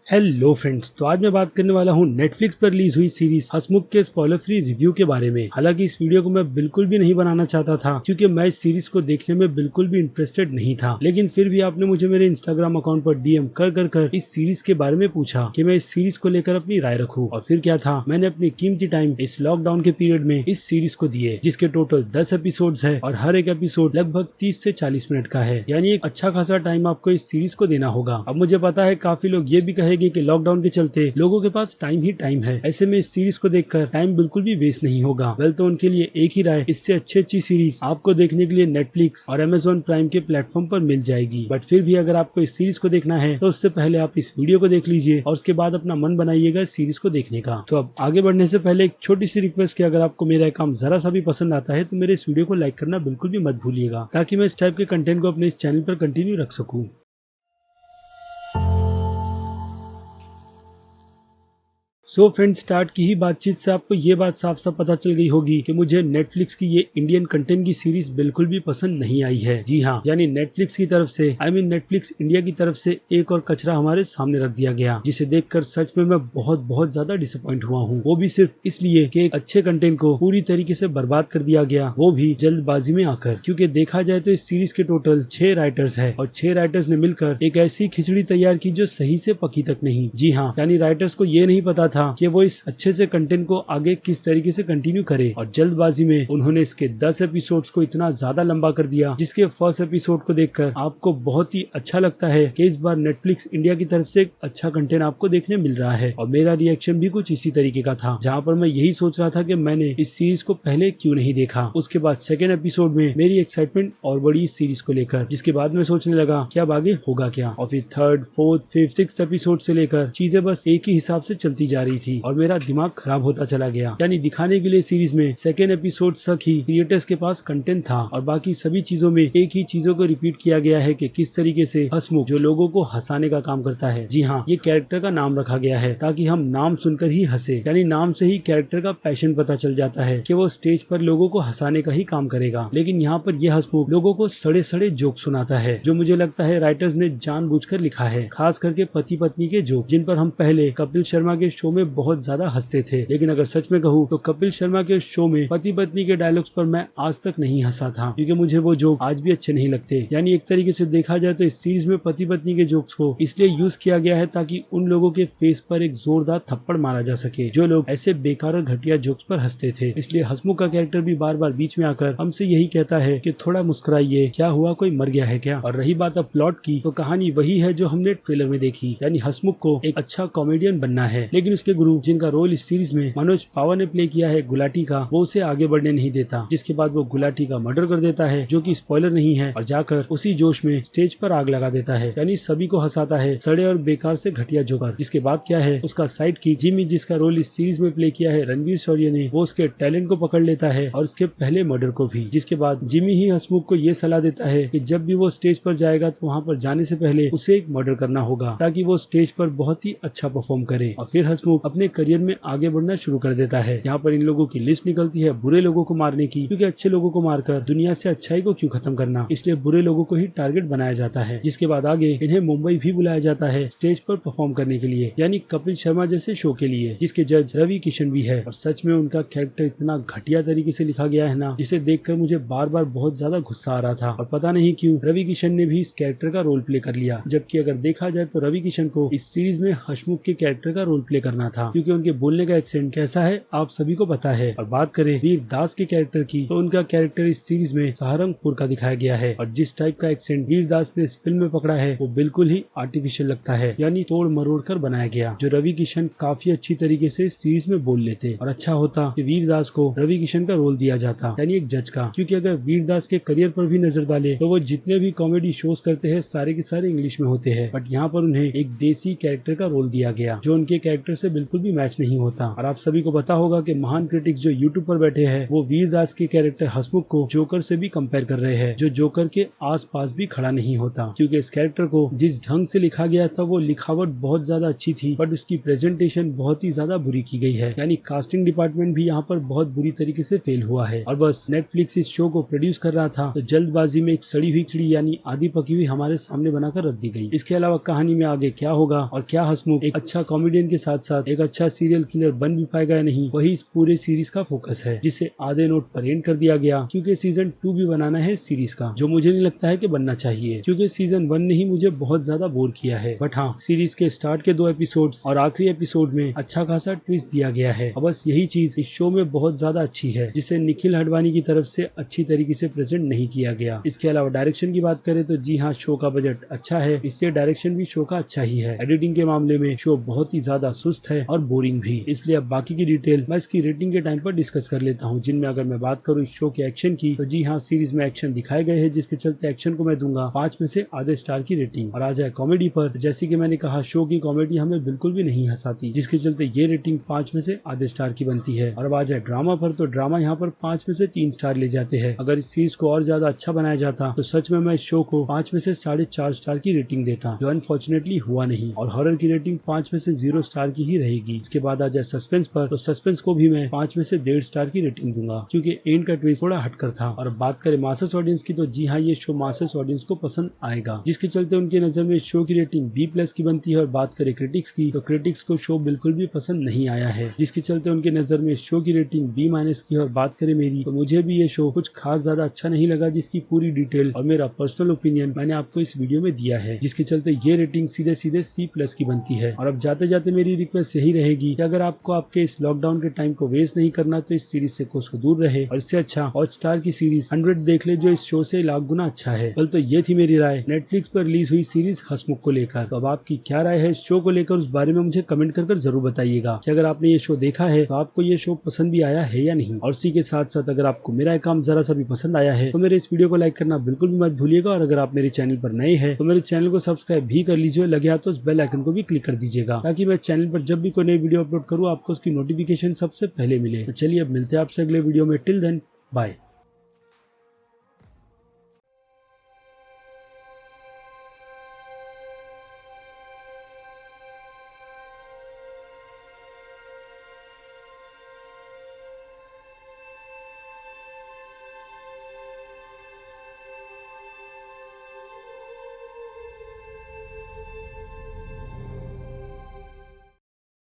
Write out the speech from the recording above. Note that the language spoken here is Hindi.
हेलो फ्रेंड्स, तो आज मैं बात करने वाला हूँ नेटफ्लिक्स पर रिलीज हुई सीरीज हंसमुख के स्पॉइलर फ्री रिव्यू के बारे में। हालांकि इस वीडियो को मैं बिल्कुल भी नहीं बनाना चाहता था क्योंकि मैं इस सीरीज को देखने में बिल्कुल भी इंटरेस्टेड नहीं था, लेकिन फिर भी आपने मुझे मेरे इंस्टाग्राम अकाउंट पर डीएम कर इस सीरीज के बारे में पूछा कि मैं इस सीरीज को लेकर अपनी राय रखूं। और फिर क्या था, मैंने अपनी कीमती टाइम इस लॉकडाउन के पीरियड में इस सीरीज को दिए, जिसके टोटल 10 एपिसोड्स है और हर एक एपिसोड लगभग 30 से 40 मिनट का है। यानी एक अच्छा खासा टाइम आपको इस सीरीज को देना होगा। अब मुझे पता है काफी लोग ये भी कहेंगे कि लॉकडाउन के चलते लोगों के पास टाइम ही टाइम है, ऐसे में इस सीरीज को देखकर टाइम बिल्कुल भी वेस्ट नहीं होगा। वेल, तो उनके लिए एक ही राय, इससे अच्छी सीरीज आपको देखने के लिए नेटफ्लिक्स और अमेजोन प्राइम के प्लेटफॉर्म पर मिल जाएगी। बट फिर भी अगर आपको इस सीरीज को देखना है तो उससे पहले आप इस वीडियो को देख लीजिए और उसके बाद अपना मन बनाइएगा इस सीरीज को देखने का। तो अब आगे बढ़ने से पहले एक छोटी सी रिक्वेस्ट कि अगर आपको मेरा काम जरा सा भी पसंद आता है तो मेरे इस वीडियो को लाइक करना बिल्कुल भी मत भूलिएगा, ताकि मैं इस टाइप के कंटेंट को अपने इस चैनल पर कंटिन्यू रख सकूं। सो फ्रेंड, स्टार्ट की ही बातचीत से आपको ये बात साफ साफ पता चल गई होगी कि मुझे नेटफ्लिक्स की ये इंडियन कंटेंट की सीरीज बिल्कुल भी पसंद नहीं आई है। जी हाँ, यानी नेटफ्लिक्स की तरफ से नेटफ्लिक्स इंडिया की तरफ से एक और कचरा हमारे सामने रख दिया गया, जिसे देखकर सच में मैं बहुत ज्यादा डिसअपॉइंट हुआ हूँ। वो भी सिर्फ इसलिए कि एक अच्छे कंटेंट को पूरी तरीके से बर्बाद कर दिया गया, वो भी जल्दबाजी में आकर। क्योंकि देखा जाए तो इस सीरीज के टोटल 6 राइटर्स है और 6 राइटर्स ने मिलकर एक ऐसी खिचड़ी तैयार की जो सही से पकी तक नहीं। जी हाँ, यानी राइटर्स को ये नहीं पता था कि वो इस अच्छे से कंटेंट को आगे किस तरीके से कंटिन्यू करे, और जल्दबाजी में उन्होंने इसके 10 एपिसोड्स को इतना ज्यादा लंबा कर दिया, जिसके फर्स्ट एपिसोड को देखकर आपको बहुत ही अच्छा लगता है कि इस बार नेटफ्लिक्स इंडिया की तरफ से एक अच्छा कंटेंट आपको देखने मिल रहा है। और मेरा रिएक्शन भी कुछ इसी तरीके का था, जहाँ पर मैं यही सोच रहा था कि मैंने इस सीरीज को पहले क्यों नहीं देखा। उसके बाद सेकेंड एपिसोड में मेरी एक्साइटमेंट और बड़ी इस सीरीज को लेकर, जिसके बाद मैं सोचने लगा कि अब आगे होगा क्या। और फिर third, fourth, fifth, sixth episode से लेकर चीजें बस एक ही हिसाब से चलती जा रही थी और मेरा दिमाग खराब होता चला गया। यानी दिखाने के लिए सीरीज में सेकेंड एपिसोड तक ही क्रिएटर्स के पास कंटेंट था और बाकी सभी चीजों में एक ही चीजों को रिपीट किया गया है कि किस तरीके से हंसमुख जो लोगों को हंसाने का काम करता है। जी हाँ, ये कैरेक्टर का नाम रखा गया है ताकि हम नाम सुनकर ही हंसे, यानी नाम से ही कैरेक्टर का पैशन पता चल जाता है कि वो स्टेज पर लोगों को हंसाने का ही काम करेगा। लेकिन यहाँ पर यह हंसमुख लोगों को सड़े सड़े जोक सुनाता है, जो मुझे लगता है राइटर्स ने जानबूझकर लिखा है, खास करके पति पत्नी के जोक, जिन पर हम पहले कपिल शर्मा के शो में बहुत ज्यादा हंसते थे। लेकिन अगर सच में कहूँ तो कपिल शर्मा के शो में पति पत्नी के डायलॉग्स पर मैं आज तक नहीं हंसा था, क्योंकि मुझे वो जोक आज भी अच्छे नहीं लगते। यानी एक तरीके से देखा जाए तो इस सीरीज में पति पत्नी के जोक्स को इसलिए यूज किया गया है ताकि उन लोगों के फेस पर एक जोरदार थप्पड़ मारा जा सके जो लोग ऐसे बेकार और घटिया जोक्स पर हंसते थे। इसलिए हंसमुख का कैरेक्टर भी बार बार बीच में आकर हमसे यही कहता है कि थोड़ा मुस्कुराइए, क्या हुआ, कोई मर गया है क्या। और रही बात अब प्लॉट की, तो कहानी वही है जो हमने ट्रेलर में देखी, यानी हंसमुख को एक अच्छा कॉमेडियन बनना है, लेकिन उसके गुरु, जिनका रोल इस सीरीज में मनोज पावर ने प्ले किया है गुलाटी का, वो उसे आगे बढ़ने नहीं देता, जिसके बाद वो गुलाटी का मर्डर कर देता है, जो कि स्पॉइलर नहीं है, और जाकर उसी जोश में स्टेज पर आग लगा देता है। यानी सभी को हंसाता है सड़े और बेकार से घटिया जोकर। जिसके बाद क्या है, उसका साइड की जिमी, जिसका रोल इस सीरीज में प्ले किया है रणवीर शौर्य ने, वो उसके टैलेंट को पकड़ लेता है और उसके पहले मर्डर को भी। जिसके बाद जिमी ही हंसमुख को ये सलाह देता है कि जब भी वो स्टेज पर जाएगा तो वहाँ पर जाने से पहले उसे एक मर्डर करना होगा, ताकि वो स्टेज पर बहुत ही अच्छा परफॉर्म करे। और फिर हंसमुख अपने करियर में आगे बढ़ना शुरू कर देता है। यहाँ पर इन लोगों की लिस्ट निकलती है बुरे लोगों को मारने की, क्योंकि अच्छे लोगों को मारकर दुनिया से अच्छाई को क्यों खत्म करना, इसलिए बुरे लोगों को ही टारगेट बनाया जाता है। जिसके बाद आगे इन्हें मुंबई भी बुलाया जाता है स्टेज पर परफॉर्म करने के लिए, यानी कपिल शर्मा जैसे शो के लिए, जिसके जज रवि किशन भी है। और सच में उनका कैरेक्टर इतना घटिया तरीके से लिखा गया है ना, जिसे देखकर मुझे बार बार बहुत ज्यादा गुस्सा आ रहा था। और पता नहीं क्यों रवि किशन ने भी इस कैरेक्टर का रोल प्ले कर लिया, जबकि अगर देखा जाए तो रवि किशन को इस सीरीज में हंसमुख के कैरेक्टर का रोल प्ले करना था, क्योंकि उनके बोलने का एक्सेंट कैसा है आप सभी को पता है। और बात करें वीर दास के कैरेक्टर की, तो उनका कैरेक्टर इस सीरीज में सहारनपुर का दिखाया गया है, और जिस टाइप का एक्सेंट वीर दास ने इस फिल्म में पकड़ा है वो बिल्कुल ही आर्टिफिशियल लगता है, यानी तोड़ मरोड़ कर बनाया गया, जो रवि किशन काफी अच्छी तरीके से इस सीरीज में बोल लेते। और अच्छा होता कि वीर दास को रवि किशन का रोल दिया जाता, यानी एक जज का, क्योंकि अगर वीर दास के करियर पर भी नजर डाले तो वो जितने भी कॉमेडी शोज करते हैं सारे के सारे इंग्लिश में होते हैं, बट यहाँ पर उन्हें एक देसी कैरेक्टर का रोल दिया गया जो उनके कैरेक्टर से बिल्कुल भी मैच नहीं होता। और आप सभी को पता होगा कि महान क्रिटिक्स जो यूट्यूब पर बैठे हैं वो वीरदास के कैरेक्टर हसमुख को जोकर से भी कंपेयर कर रहे हैं, जो जोकर के आसपास भी खड़ा नहीं होता, क्योंकि इस कैरेक्टर को जिस ढंग से लिखा गया था वो लिखावट बहुत ज्यादा अच्छी थी, बट उसकी प्रेजेंटेशन बहुत ही ज्यादा बुरी की गई है। यानी कास्टिंग डिपार्टमेंट भी यहाँ पर बहुत बुरी तरीके से फेल हुआ है। और बस नेटफ्लिक्स इस शो को प्रोड्यूस कर रहा था तो जल्दबाजी में एक सड़ी हुई खिचड़ी यानी आधी पकी हुई हमारे सामने बनाकर रख दी गई। इसके अलावा कहानी में आगे क्या होगा और क्या हसमुख एक अच्छा कॉमेडियन के साथ साथ एक अच्छा सीरियल किलर बन भी पाएगा या नहीं, वही इस पूरे सीरीज का फोकस है, जिसे आधे नोट पर एंड कर दिया गया, क्योंकि सीजन 2 भी बनाना है सीरीज का, जो मुझे नहीं लगता है कि बनना चाहिए, क्योंकि सीजन 1 ने ही मुझे बहुत ज्यादा बोर किया है। बट हाँ, सीरीज के स्टार्ट के 2 एपिसोड्स और आखिरी एपिसोड में अच्छा खासा ट्विस्ट दिया गया है। और बस यही चीज इस शो में बहुत ज्यादा अच्छी है, जिसे निखिल हडवानी की तरफ से अच्छी तरीके से प्रेजेंट नहीं किया गया। इसके अलावा डायरेक्शन की बात करें तो जी हाँ, शो का बजट अच्छा है, इससे डायरेक्शन भी शो का अच्छा ही है। एडिटिंग के मामले में शो बहुत ही ज्यादा सुस्त है और बोरिंग भी। इसलिए अब बाकी की डिटेल मैं इसकी रेटिंग के टाइम पर डिस्कस कर लेता हूँ, जिनमें अगर मैं बात करूँ इस शो के एक्शन की तो जी हाँ, सीरीज में एक्शन दिखाए गए हैं, जिसके चलते एक्शन को मैं दूंगा 5 में से आधे स्टार की रेटिंग। और आ जाए कॉमेडी पर, जैसे कि मैंने कहा शो की कॉमेडी हमें बिल्कुल भी नहीं हंसाती, जिसके चलते ये रेटिंग 5 में से आधे स्टार की बनती है। और अब आ जाए ड्रामा पर, तो ड्रामा यहाँ पर 5 में से 3 स्टार ले जाते हैं। अगर इस सीरीज को और ज्यादा अच्छा बनाया जाता तो सच में मैं इस शो को 5 में से 4.5 स्टार की रेटिंग देता, जो अनफॉर्चुनेटली हुआ नहीं। और हॉरर की रेटिंग 5 में से 0 स्टार की ही रहेगी। इसके बाद आ जाए सस्पेंस पर, तो सस्पेंस को भी मैं 5 में से 1.5 स्टार की रेटिंग दूंगा, क्योंकि एंड का ट्विस्ट थोड़ा हटकर था। और बात करें मासेस ऑडियंस की, तो जी हाँ, ये शो मासेस ऑडियंस को पसंद आएगा, जिसके चलते उनके नजर में इस शो की रेटिंग B+ की बनती है। और बात करें क्रिटिक्स की, तो क्रिटिक्स को शो बिल्कुल भी पसंद नहीं आया है, जिसके चलते उनके नजर में इस शो की रेटिंग B- की। और बात करें मेरी, तो मुझे भी ये शो कुछ खास ज्यादा अच्छा नहीं लगा, जिसकी पूरी डिटेल और मेरा पर्सनल ओपिनियन मैंने आपको इस वीडियो में दिया है, जिसके चलते ये रेटिंग सीधे सीधे C+ की बनती है। और अब जाते जाते मेरी रिक्वेस्ट यही रहेगी कि अगर आपको आपके इस लॉकडाउन के टाइम को वेस्ट नहीं करना तो इस सीरीज से कोसों दूर रहे, और इससे अच्छा हॉटस्टार की सीरीज 100 देख ले, जो इस शो से लाख गुना अच्छा है। कल तो ये थी मेरी राय नेटफ्लिक्स पर रिलीज हुई सीरीज हसमुख को लेकर। तो अब आपकी क्या राय है इस शो को लेकर, उस बारे में मुझे कमेंट कर जरूर बताइएगा कि अगर आपने ये शो देखा है तो आपको ये शो पसंद भी आया है या नहीं। और इसी के साथ साथ अगर आपको मेरा काम जरा सा भी पसंद आया है तो मेरे इस वीडियो को लाइक करना बिल्कुल भी मत भूलिएगा। और अगर आप मेरे चैनल पर नए हैं तो मेरे चैनल को सब्सक्राइब भी कर लीजिए, लगे हाथ तो उस बेल आइकन को भी क्लिक कर दीजिएगा, ताकि मैं चैनल पर जब भी कोई नई वीडियो अपलोड करूँ आपको उसकी नोटिफिकेशन सबसे पहले मिले। तो चलिए अब मिलते हैं आपसे अगले वीडियो में। Till then bye.